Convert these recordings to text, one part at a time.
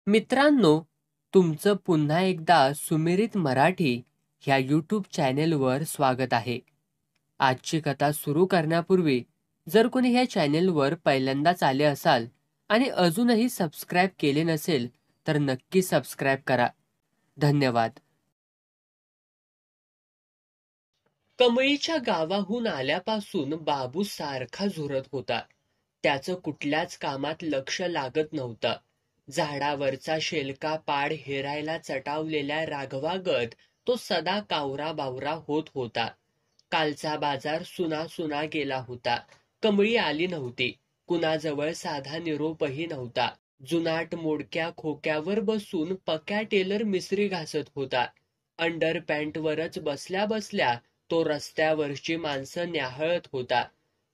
मित्रांनो, तुमचं पुन्हा एकदा सुमिरित मराठी ह्या यूट्यूब चॅनेलवर स्वागत आहे. आजची कथा सुरू करण्यापूर्वी जर कोणी ह्या चॅनेलवर पहिल्यांदाच आले असाल आणि अजूनही सबस्क्राईब केले नसेल तर नक्की सबस्क्राईब करा. धन्यवाद. कमळीच्या गावाहून आल्यापासून बाबू सारखा झुरत होता. त्याचं कुठल्याच कामात लक्ष लागत नव्हतं. झाडावरचा शेलका पाड हेरायला चटावलेल्या राघवागत तो सदा कावरा बावरा होत होता. कालचा बाजार सुना सुना गेला होता. कमळी आली नव्हती. कुणाजवळ साधा निरोपही नव्हता. जुनाट मोडक्या खोक्यावर बसून पक्या टेलर मिसरी घासत होता. अंडर पॅन्टवरच बसल्या बसल्या तो रस्त्यावरची माणसं न्याहळत होता.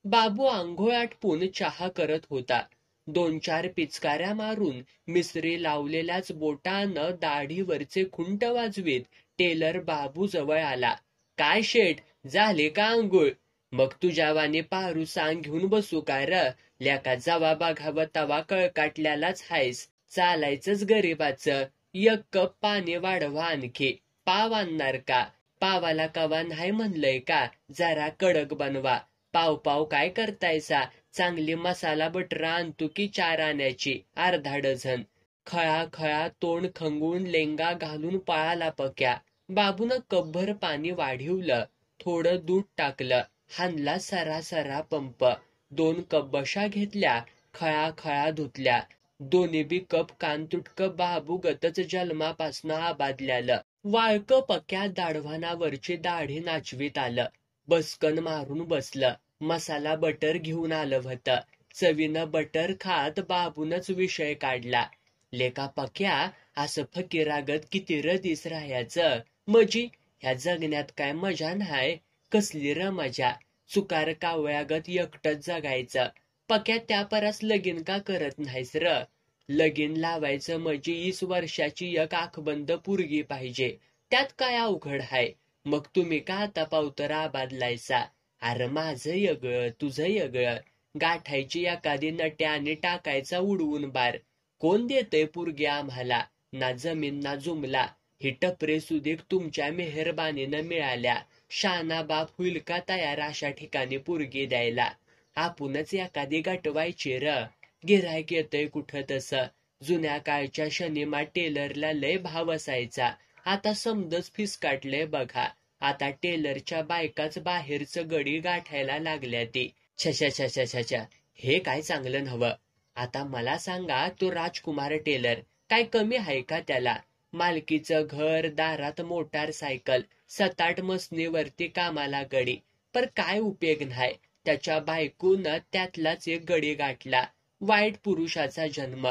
बाबू आंघोळ आटपून चहा करत होता. 2-4 पिचकाऱ्या मारून मिसरी लावलेल्याच बोटानं दाढीवरचे खुंट वाजवीत टेलर बाबू जवळ आला. काय शेठ, झाले का आंघोळ? मग तुझ्या वाणी पारू सांग घेऊन बसू काय र? लेका जवा बघावं तवा कळकाटल्यालाच हायस. चालायचंच गरीबाचं. 1 कप पाणी वाढवा आणखी. पाव आणणार का? पावाला कवा नाही म्हणलंय का? जरा कडक बनवा. पाव पाव काय करतायसा? चांगली मसाला बटर आणतो की 4 आण्याची, अर्धा डझन. खळा खळा तोंड खंगून लेंगा घालून पळाला पक्या. बाबूनं कपभर पाणी वाढिवलं. थोडं दूध टाकलं. हाणला सरासरा पंप. 2 कप बशा घेतल्या. खळा खळा धुतल्या. दोन्ही बी कप कानतुटक बाबू गतच जन्मापासनं आबादल्यालं. वाळक पक्या दाढवानावरची दाढी नाचवीत आलं. बसकन मारून बसलं. मसाला बटर घेऊन आलं होतं. चवीनं बटर खात बाबूनच विषय काढला. लेका पक्या, असं फकीरागत किती र दिस राहायचं? मजी ह्या जगण्यात काय मजा नाही? कसली र मजा? चुकार कावळ्यागत एकटच जगायचं. पक्या, त्या परास लगीन का करत नाहीस र? लगीन लावायचं म्हणजे 20 वर्षाची एक आखबंद पुरगी पाहिजे. त्यात काय अवघड हाय? मग तुम्ही का आता पावतर आबादलायसा? अरे माझं येगळं, तुझं येगळं. गाठायची एखादी नट्या आणि टाकायचा उडवून बार. कोण देतय पुरगी आम्हाला? ना जमीन ना जुमला. ही टपरे सुदीक तुमच्या मेहरबानीनं मिळाल्या. शाना बाप होईल का तयार अशा ठिकाणी पुरगी द्यायला? आपणच एखादी गाठवायची र. गिऱ्हाईक येतय कुठं तसं. जुन्या काळच्या शनिमा टेलरला लय भाव असायचा. आता समदच फिसकाटलंय बघा. आता टेलरच्या बायकाच बाहेरचं गडी गाठायला लागल्या ती. छछा छछा छछा, हे काय चांगलं नव्हं. आता मला सांगा, तो राजकुमार टेलर काय कमी आहे का त्याला? मालकीचं घर, दारात मोटार सायकल, 7-8 मसनीवरती कामाला गडी. पर काय उपयोग नाही. त्याच्या बायकोनं त्यातलाच एक गडी गाठला. वाईट पुरुषाचा जन्म.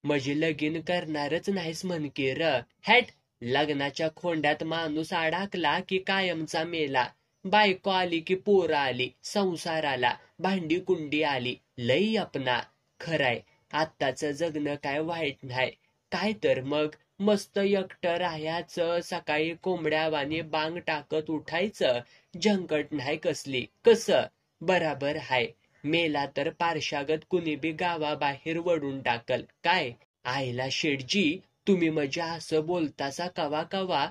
मजी लगीन करणारच नाहीस म्हण की र. हॅट, लग्नाच्या खोंड्यात माणूस अडकला की कायमचा मेला. बायको आली की पोरं आली, संसार आला, भांडी कुंडी आली, लई अपना. खराय, आत्ताचं जगणं काय वाईट नाही. काय तर मग मस्त एकटं राहायचं, सकाळी कोंबड्यावानी बांग टाकत उठायचं. झंकट नाही कसली. कसं? बराबर हाय. मेला तर पारशागत कुणी बी गावाबाहेर वडून टाकल. काय आईला शेठजी, तुम्ही म्हणजे असं बोलतासा कवा कवा?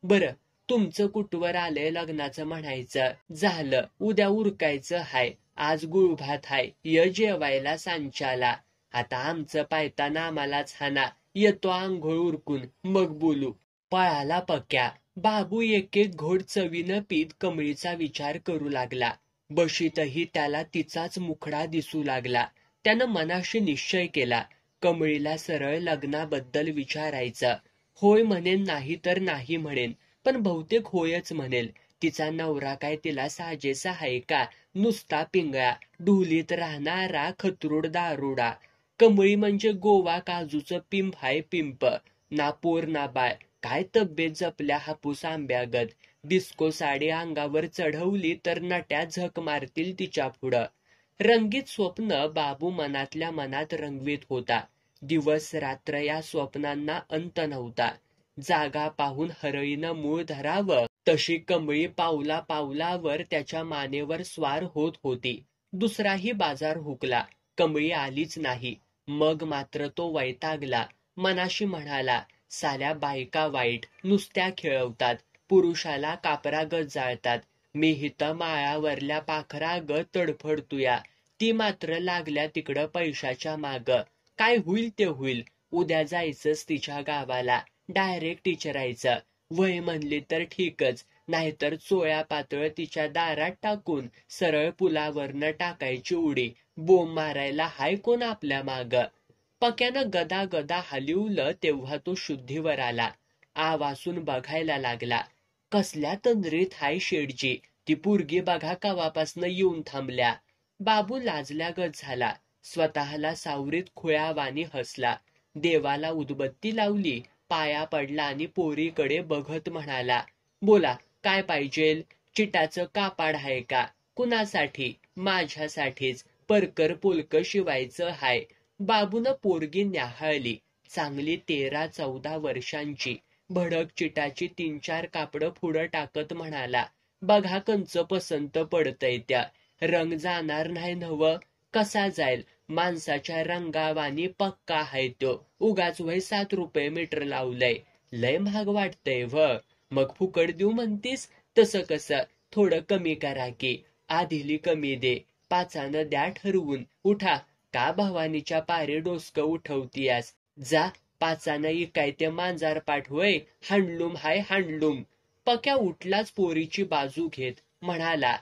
बरं, तुमचं कुठवर आलंय लग्नाचं म्हणायचं? झालं, उद्या उरकायचं हाय. आज गुळभात हाय, य जेवायला सांच्याला. आता आमचं पायताना आम्हालाच हाना. येतो आंघोळ उरकून, मग बोलू. पळाला पक्या. बाबू एक एक घोड चवीनं पीत कमळीचा विचार करू लागला. बशीतही त्याला तिचाच मुखडा दिसू लागला. त्यानं मनाशी निश्चय केला. कमळीला सरळ लग्नाबद्दल विचारायचं. होय म्हणेन, नाही तर नाही म्हणेन. पण बहुतेक होयच म्हणेल. तिचा नवरा काय तिला साजेसा आहे का? नुसता पिंगळा, ढुलीत राहणारा खतरूड दारुडा. कमळी म्हणजे गोवा काजूचं पिंप हाय पिंप. ना पोर ना बाळ. काय तब्येत जपल्या हापूस आंब्यागत. डिस्को साडी अंगावर चढवली तर नट्या झक मारतील तिच्या पुढं. रंगीत स्वप्न बाबू मनातल्या मनात रंगवीत होता. दिवस रात्र या स्वप्नांना अंत नव्हता. जागा पाहून हरळीनं मूळ धरावं तशी कमळी पावला पावलावर त्याच्या मानेवर स्वार होत होती. दुसराही बाजार हुकला. कमळी आलीच नाही. मग मात्र तो वैतागला. मनाशी म्हणाला, साल्या बायका वाईट, नुसत्या खेळवतात, पुरुषाला कापरागत जाळतात. मी हिथं माळावरल्या पाखरागत तडफडतुया, ती मात्र लागल्या तिकडं पैशाच्या माग. काय होईल ते होईल, उद्या जायचंच तिच्या गावाला, डायरेक्ट विचारायचं. वय म्हणली तर ठीकच, नाहीतर चोळ्या पातळ तिच्या दारात टाकून सरळ पुलावरनं टाकायची उडी. बोंब मारायला हाय कोण आपल्या माग. पक्यानं गदा गदा हलिवलं तेव्हा तो शुद्धीवर आला. आवासून बघायला लागला. कसल्या तंद्रीत हाय शेडजी, ती पोरगी बघा कवापासनं येऊन थांबल्या. बाबू लाजल्यागत झाला. स्वतःला सावरीत खुळ्यावानी हसला. देवाला उदबत्ती लावली, पाया पडला आणि पोरीकडे बघत म्हणाला, बोला काय पाहिजेल? चिटाचं कापाड हाय का? कुणासाठी? माझ्यासाठीच. परकर पोलक शिवायचं हाय. बाबूनं पोरगी न्याहाळली. चांगली 13-14 वर्षांची. भडक चिटाची 3-4 कापडं पुढं टाकत म्हणाला, बघा कंच पसंत पडतय त्या. रंग जाणार नाही नव? कसा जाईल? माणसाच्या रंगावानी पक्का हाय तो. उगाच वय 7 रुपये मीटर लावलंय. लय महाग वाटतंय व. मग फुकट देऊ म्हणतीस? तसं कसं, थोडं कमी करा की. आधीली कमी दे, 5 द्या ठरवून. उठा, का भवानीच्या पारी डोसकं उठवतीयास? जा, 5 इकाय ते मांजार पाठवय, हँडलूम हाय हँडलूम. पक्या उठलाच पोरीची बाजू घेत म्हणाला,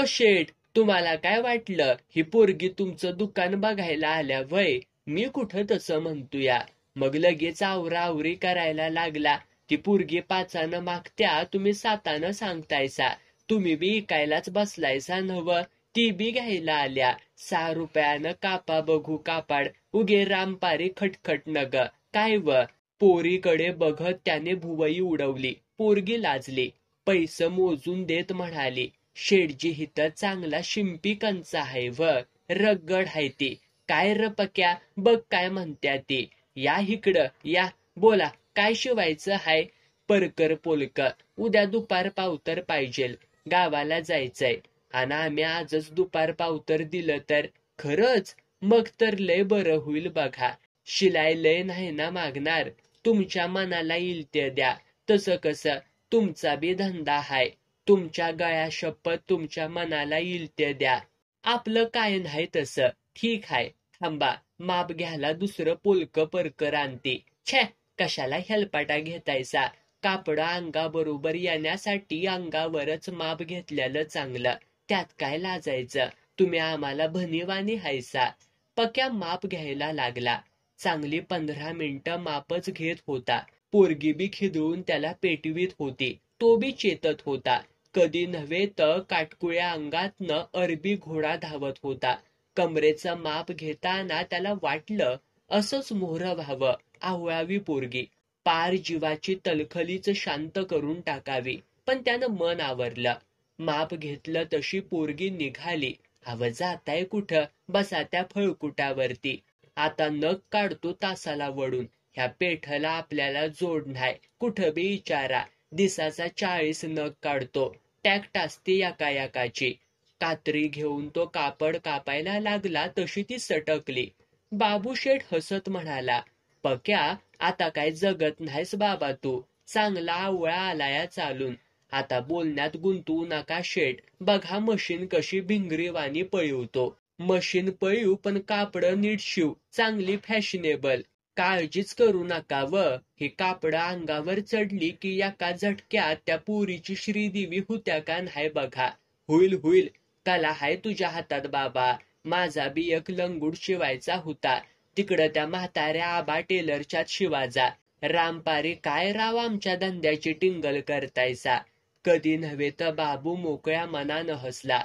शेठ, तुम्हाला काय वाटलं? ही पोरगी तुमचं दुकान बघायला आल्या वय? मी कुठं तसं म्हणतोया. मग लगेच आवराआवरी करायला लागला. ती पोरगी 5 मागत्या, तुम्ही 7 सांगतायसा. तुम्ही बी इकायलाच बसलायसा नव? ती बी घ्यायला आल्या. 6 रुपयानं कापा बघू कापाड. उगे रामपारी खटखट नग. काय व? पोरीकडे बघत त्याने भुवई उडवली. पोरगी लाजली. पैसे मोजून देत म्हणाली, शेडजी हिथं चांगला शिंपी कंचा हाय व. रगड हाय ती. काय र पक्या, बघ काय म्हणत्या ती. या इकडं या, बोला काय शिवायचं हाय? परकर पोलक. उद्या दुपार पावतर पाहिजेल. गावाला जायचंय. आणि आम्ही आजच दुपार पावतर दिलं तर? खरंच? मग तर लय बरं होईल बघा. शिलाई लय नाही ना मागणार. तुमच्या मनाला येईल ते द्या. तसं कसं, तुमचा बी धंदा हाय. तुमच्या गळ्या शपथ तुमच्या मनाला येईल ते द्या. आपलं काय नाही तसं. ठीक हाय, थांबा, माप घ्यायला दुसरं पोलक परकर आणते. छे, कशाला हेलपाटा घेतायसा? कापड अंगाबरोबर येण्यासाठी अंगावरच माप घेतलेलं चांगलं. त्यात काय लाजायचं? तुम्ही आम्हाला भनिवानी हायसा. पक्या माप घ्यायला लागला. चांगली 15 मिनिटं मापच घेत होता. पोरगी बी खिदळून त्याला पेटवीत होती. तो बी चेतत होता. कधी नव्हे तर काटकुळ्या अंगातनं अरबी घोडा धावत होता. कमरेचं माप घेताना त्याला वाटलं असंच मोहर व्हावं. आवळावी पोरगी. पार जीवाची तलखलीच शांत करून टाकावी. पण त्यानं मन आवरलं. माप घेतलं तशी पोरगी निघाली. हवं जाताय कुठं? बसा त्या फळकुटावरती. आता नख काढतो तासाला वडून. ह्या पेठला आपल्याला जोड नाही. कुठं बी विचारा. दिसाचा 40 नख काढतो. टॅक्ट असते याकाची. कात्री घेऊन तो कापड कापायला लागला तशी ती सटकली. बाबूशेठ हसत म्हणाला, पक्या, आता काय जगत नाहीस बाबा तू. चांगला आवळा आलाया चालून. आता बोलण्यात गुंतवू नका शेठ. बघा मशीन कशी भिंगरीवाणी पळवतो. मशीन पळू पण कापड नीट शिव. चांगली फॅशनेबल. काळजीच करू नका व. ही कापड अंगावर चढली की एका झटक्यात त्या पुरीची श्रीदेवी हुत्या का नाही बघा. होईल होईल. कला हाय तुझ्या हातात बाबा. माझा बी एक लंगूड शिवायचा होता. तिकडं त्या म्हाताऱ्या आबा टेलरच्यात शिवाजा. रामपारी काय राव आमच्या धंद्याची टिंगल करतायसा. कधी नव्हे तर बाबू मोकळ्या मनानं हसला.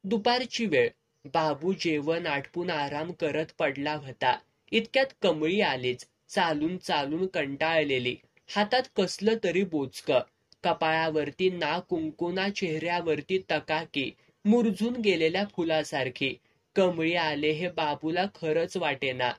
दुपारची वेळ. बाबू जेवण आटपून आराम करत पडला होता. इतक्यात कमळी आलीच. चालून चालून कंटाळलेली. हातात कसलं तरी बोचकं. कपाळावरती ना कुंकुना, चेहऱ्यावरती तकाकी. मुरझून गेलेल्या फुलासारखी. कमळी आले हे बाबूला खरंच वाटेना.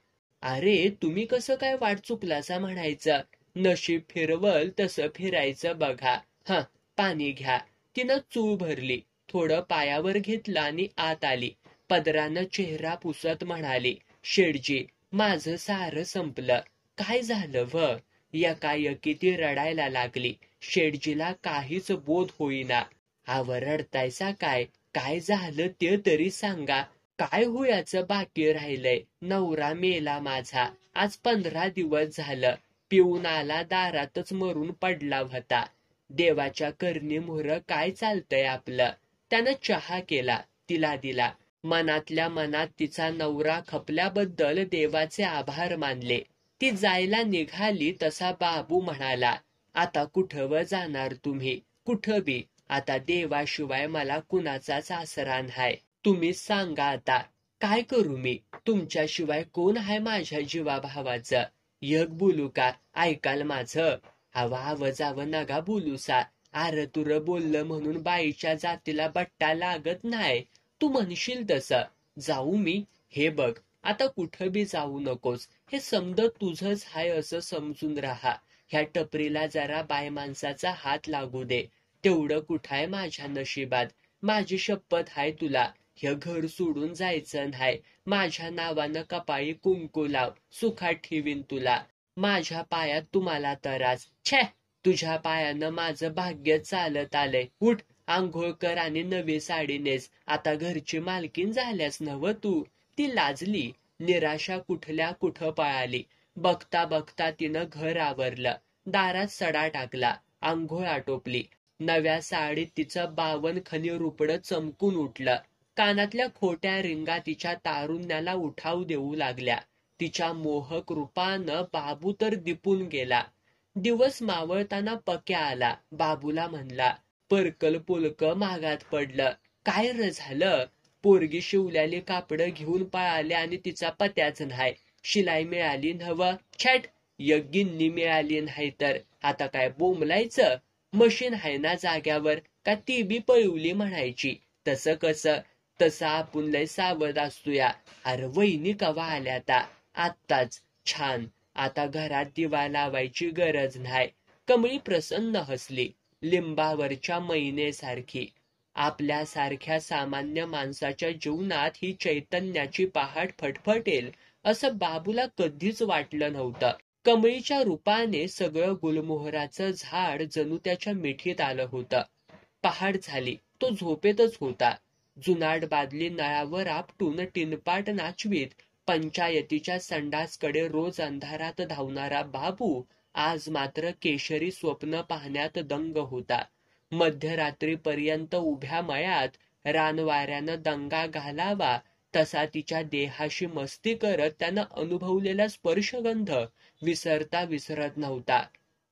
अरे तुम्ही कसं काय वाट चुकलासा म्हणायचं. नशीब फिरवल तसं फिरायचं बघा. हं, पाणी घ्या. तिनं चूळ भरली. थोडं पायावर घेतलं आणि आत आली. पदरानं चेहरा पुसत म्हणाली, शेडजी, माझं सारं संपलं. काय झालं व? एकाएकी ती रडायला लागली. शेठजीला काहीच बोध होईना. अव रडतायसा काय? काय झालं ते तरी सांगा. काय होयाचं बाकी राहिलंय? नवरा मेला माझा. आज 15 दिवस झालं. पिऊन आला दारातच मरून पडला होता. देवाच्या करणी मोहर काय चालतंय आपलं. त्यानं चहा केला, तिला दिला. मनातल्या मनात तिचा नवरा खपल्याबद्दल देवाचे आभार मानले. ती जायला निघाली तसा बाबू म्हणाला, आता कुठं व जाणार तुम्ही? कुठं बी. आता देवाशिवाय मला कुणाचाच आसरा नाय. तुम्हीच सांगा आता. काय करू मी? तुमच्याशिवाय कोण आहे माझ्या जीवाभावाचं? एक बोलू का? ऐकाल माझं? हवा आवाजावं नका बोलूसा. आर तुर बोललं म्हणून बाईच्या जातीला बट्टा लागत नाही. तू म्हणशील तसं. जाऊ मी? हे बघ, आता कुठं बी जाऊ नकोस. हे समज तुझंच हाय असं समजून राहा. ह्या टपरीला जरा बाय माणसाचा हात लागू दे. तेवढं कुठाय माझ्या नशिबात. माझी शपथ हाय तुला. हे घर सोडून जायचं नाही. माझ्या नावानं कपाळी कुंकू लाव. सुखात ठेवीन तुला. माझ्या पायात तुम्हाला तरास. छे, तुझ्या पायानं माझं भाग्य चालत आलंय. उठ, आंघोळ कर आणि नवी साडी नेस. आता घरची मालकीन झाल्यास नव तू. ती लाजली. निराशा कुठल्या कुठं पळाली. बघता बघता तिनं घर आवरलं. दारात सडा टाकला. आंघोळ आटोपली. नव्या साडीत तिचं 52 खणी रुपडं चमकून उठलं. कानातल्या खोट्या रिंगा तिच्या तारुण्याला उठाव देऊ लागल्या. तिच्या मोहक रूपानं बाबू तर दिपून गेला. दिवस मावळताना पक्या आला. बाबूला म्हणला, परकल पुलक मागात पडलं. काय र झालं? पोरगी शिवल्याली कापडं घेऊन पळाले आणि तिचा पत्याच नाही. शिलाई मिळाली नव? छट, एक गिन्नी मिळाली नाही तर आता काय बोंबलायचं? मशीन आहे ना जाग्यावर, का ती बी पळवली म्हणायची? तसं कसं? तसं आपण लय सावध असतोया. अरे वहिनी कवा आल्या आता? आत्ताच. छान. आता घरात दिवा लावायची गरज नाही. कमळी प्रसन्न हसली, लिंबावरच्या मैनेसारखी. आपल्यासारख्या सामान्य माणसाच्या जीवनात ही चैतन्याची पहाट फटफटेल असं बाबूला कधीच वाटलं नव्हतं. कमळीच्या रूपाने सगळं गुलमोहराचं झाड जणू त्याच्या मिठीत आलं होतं. पहाट झाली. तो झोपेतच होता. जुनाट बादली नळावर आपटून टिनपाट नाचवीत पंचायतीच्या संडासकडे रोज अंधारात धावणारा बाबू आज मात्र केशरी स्वप्न पाहण्यात दंग होता. मध्यरात्रीपर्यंत उभ्या मळ्यात रानवाऱ्यानं दंगा घालावा तसा तिच्या देहाशी मस्ती करत त्यानं अनुभवलेला स्पर्शगंध विसरता विसरत नव्हता.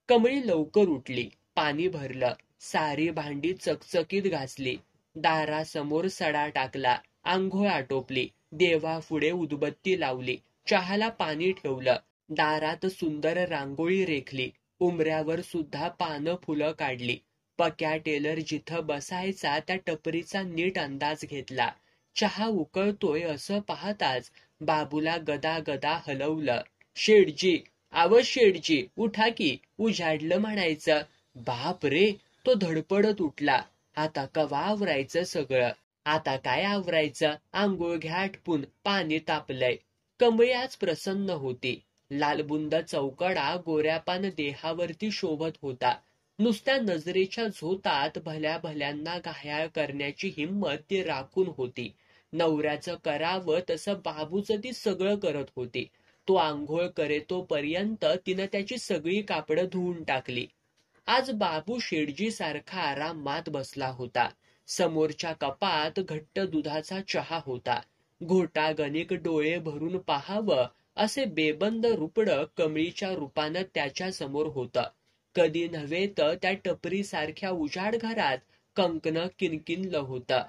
कमळी लवकर उठली. पाणी भरलं. सारी भांडी चकचकीत घासली. दारासमोर सडा टाकला. आंघोळ आटोपली. देवापुढे उदबत्ती लावली. चहाला पाणी ठेवलं. दारात सुंदर रांगोळी रेखली. उंबऱ्यावर सुद्धा पानं फुलं काढली. पक्या टेलर जिथं बसायचा त्या टपरीचा नीट अंदाज घेतला. चहा उकळतोय असं पाहताच बाबूला गदा गदा हलवलं. शेठजी, आव शेठजी, उठा की, उजाडलं म्हणायचं. बाप रे, तो धडपडत उठला. आता कवा आवरायचं सगळं? आता काय आवरायचं? आंघोळ घ्या आटपून, पाणी तापलंय. कमळी आज प्रसन्न होती. लालबुंद चौकडा गोऱ्यापान देहावरती शोभत होता. नुसत्या नजरेच्या झोतात भल्या भल्यांना घायाळ करण्याची हिंमत ती राखून होती. नवऱ्याचं करावं तसं बाबूचं ती सगळं करत होती. तो आंघोळ करेतोपर्यंत तिनं त्याची सगळी कापडं धुवून टाकली. आज बाबू शेठजी सारखा आरामात बसला होता. समोरच्या कपात घट्ट दुधाचा चहा होता. घोटागणिक डोळे भरून पाहावं असे बेबंद रुपडं कमळीच्या रूपानं त्याच्या समोर होतं. कधी नव्हे तर त्या टपरी सारख्या उजाड घरात कंकण किनकिनलं होतं.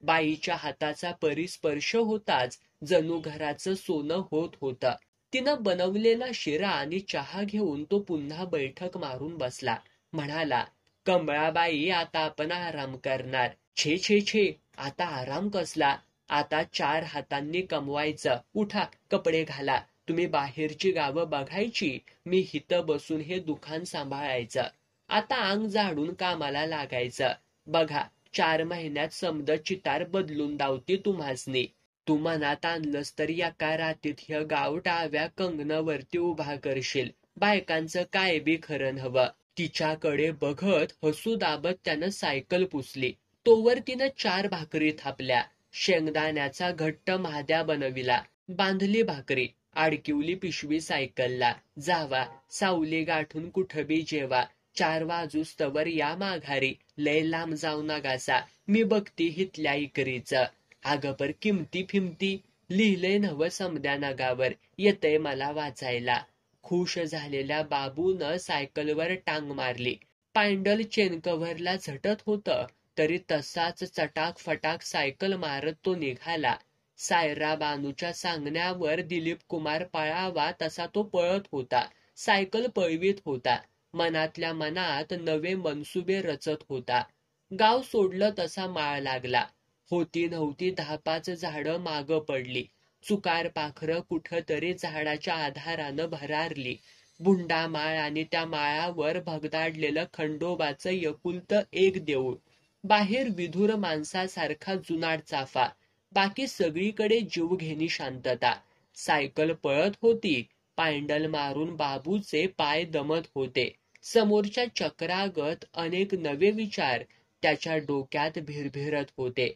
बाईच्या हाताचा परिस्पर्श होताच जणू घराचं सोनं होत होतं. तिनं बनवलेला शिरा आणि चहा घेऊन तो पुन्हा बैठक मारून बसला. म्हणाला, कमळाबाई, आता आपण आराम करणार. छे छे छे, आता आराम कसला? आता 4 हातांनी कमवायचं. उठा, कपडे घाला. तुम्ही बाहेरची गावं बघायची. मी हिथं बसून हे दुकान सांभाळायचं. आता अंग झाडून कामाला लागायचं. बघा, 4 महिन्यात समद चितार बदलून दावती तुम्हासनी. तू मनात आणलंस तर एका रात्रीत ह्या गाव डाव्या कंगनावरती उभा करशील. बायकांचं काय बी खरं नव्हं. तिच्याकडे बघत हसू दाबत त्यानं सायकल पुसली. तोवर तिनं 4 भाकरी थापल्या. शेंगदाण्याचा घट्ट म्हाद्या बनविला. बांधली भाकरी. अडकिवली पिशवी सायकलला. जावा, सावली गाठून कुठं बी जेवा. 4 वाजूस्तवर या माघारी. लय लांब जाऊ नगासा. मी बघती हितल्या इकरीचं. अगं पर किमती फिमती लिहिलंय नवं समद्या नगावर. येतंय मला वाचायला. खुश झालेल्या बाबूनं सायकलवर टांग मारली. पॅन्डल चेनकव्हरला झटत होतं, तरी तसाच चटाक फटाक सायकल मारत तो निघाला. सायरा बानूच्या सांगण्यावर दिलीप कुमार पळावा तसा तो पळत होता. सायकल पळवीत होता. मनातल्या मनात नवे मनसुबे रचत होता. गाव सोडलं तसा माळ लागला. होती नव्हती 10-5 झाडं मागं पडली. चुकार पाखरं कुठं तरी झाडाच्या आधारानं भरारली. बुंडा माळ आणि त्या माळावर भगदाडलेलं खंडोबाचं एकुलतं एक देऊळ. बाहेर विधुर माणसासारखा जुनाट चाफा. बाकी सगळीकडे जीवघेणी शांतता. सायकल पळत होती. पॅन्डल मारून बाबूचे पाय दमत होते. समोरच्या चक्रागत अनेक नवे विचार त्याच्या डोक्यात भिरभिरत होते.